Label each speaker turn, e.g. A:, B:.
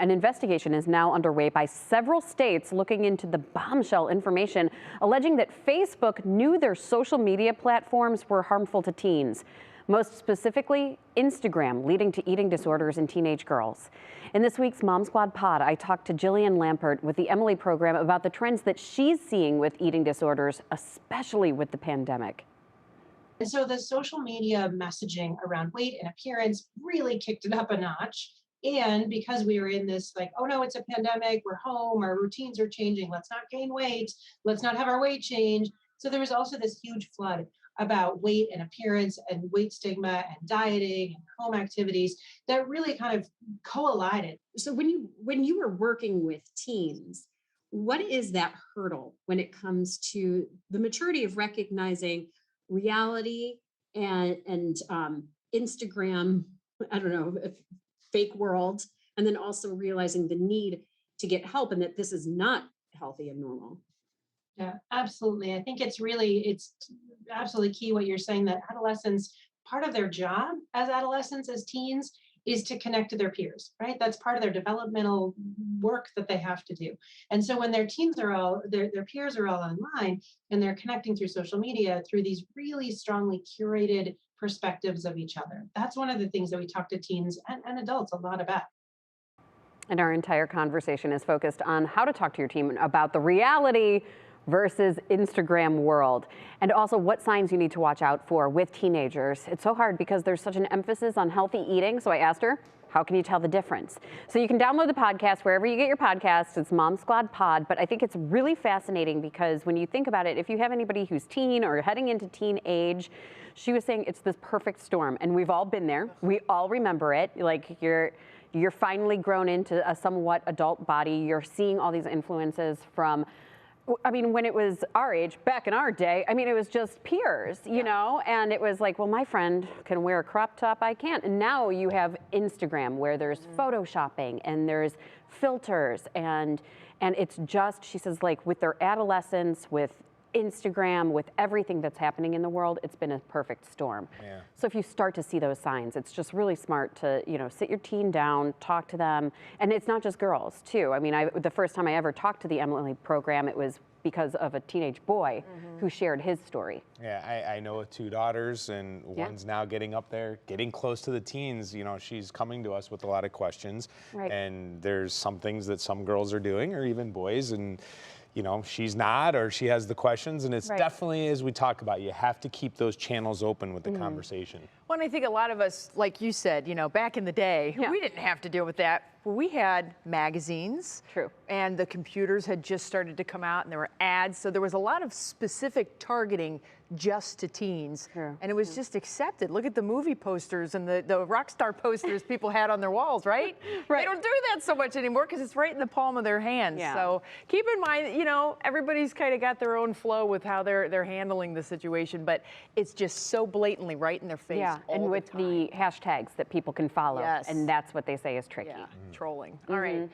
A: An investigation is now underway by several states looking into the bombshell information alleging that Facebook knew their social media platforms were harmful to teens. Most specifically, Instagram, leading to eating disorders in teenage girls. In this week's Mom Squad Pod, I talked to Jillian Lampert with the Emily program about the trends that she's seeing with eating disorders, especially with the pandemic.
B: And so the social media messaging around weight and appearance really kicked it up a notch. And because we were in this like, oh no, it's a pandemic, we're home, our routines are changing, let's not gain weight, let's not have our weight change. So there was also this huge flood about weight and appearance and weight stigma and dieting and home activities that really kind of collided.
C: So when you were working with teens, what is that hurdle when it comes to the maturity of recognizing reality and Instagram, I don't know, fake world, and then also realizing the need to get help and that this is not healthy and normal?
B: Yeah, absolutely. I think it's absolutely key what you're saying, that adolescents, part of their job as adolescents, as teens, is to connect to their peers, right? That's part of their developmental work that they have to do. And so when their teens are all, their peers are all online and they're connecting through social media through these really strongly curated perspectives of each other. That's one of the things that we talk to teens and adults a lot about.
A: And our entire conversation is focused on how to talk to your teen about the reality versus Instagram world, and also what signs you need to watch out for with teenagers. It's so hard because there's such an emphasis on healthy eating. So I asked her, how can you tell the difference? So you can download the podcast wherever you get your podcasts. It's Mom Squad Pod. But I think it's really fascinating because when you think about it, if you have anybody who's teen or heading into teen age, she was saying it's this perfect storm. And we've all been there. We all remember it. Like you're finally grown into a somewhat adult body. You're seeing all these influences from, I mean, when it was our age, back in our day, I mean, it was just peers, you know, and it was like, well, my friend can wear a crop top, I can't. And now you have Instagram where there's photoshopping and there's filters and it's just, she says, like with their adolescence, with Instagram, with everything that's happening in the world, it's been a perfect storm. Yeah. So if you start to see those signs, it's just really smart to, you know, sit your teen down, talk to them. And it's not just girls too. I mean, the first time I ever talked to the Emily program, it was because of a teenage boy who shared his story.
D: Yeah, I know 2 daughters, and one's now getting up there, getting close to the teens. You know, she's coming to us with a lot of questions. Right. And there's some things that some girls are doing, or even boys, and you know, she's not, or she has the questions, and it's definitely, as we talk about, you have to keep those channels open with the conversation.
E: Well, and I think a lot of us, like you said, you know, back in the day, we didn't have to deal with that. We had magazines.
A: True.
E: And the computers had just started to come out, and there were ads, so there was a lot of specific targeting just to teens. True. And it was just accepted. Look at the movie posters and the rock star posters people had on their walls, right? They don't do that so much anymore because it's right in the palm of their hands. Yeah. So keep in mind, you know, everybody's kind of got their own flow with how they're handling the situation, but it's just so blatantly right in their face. Yeah,
A: and with the hashtags that people can follow, and that's what they say is tricky.
E: Yeah, trolling. All right.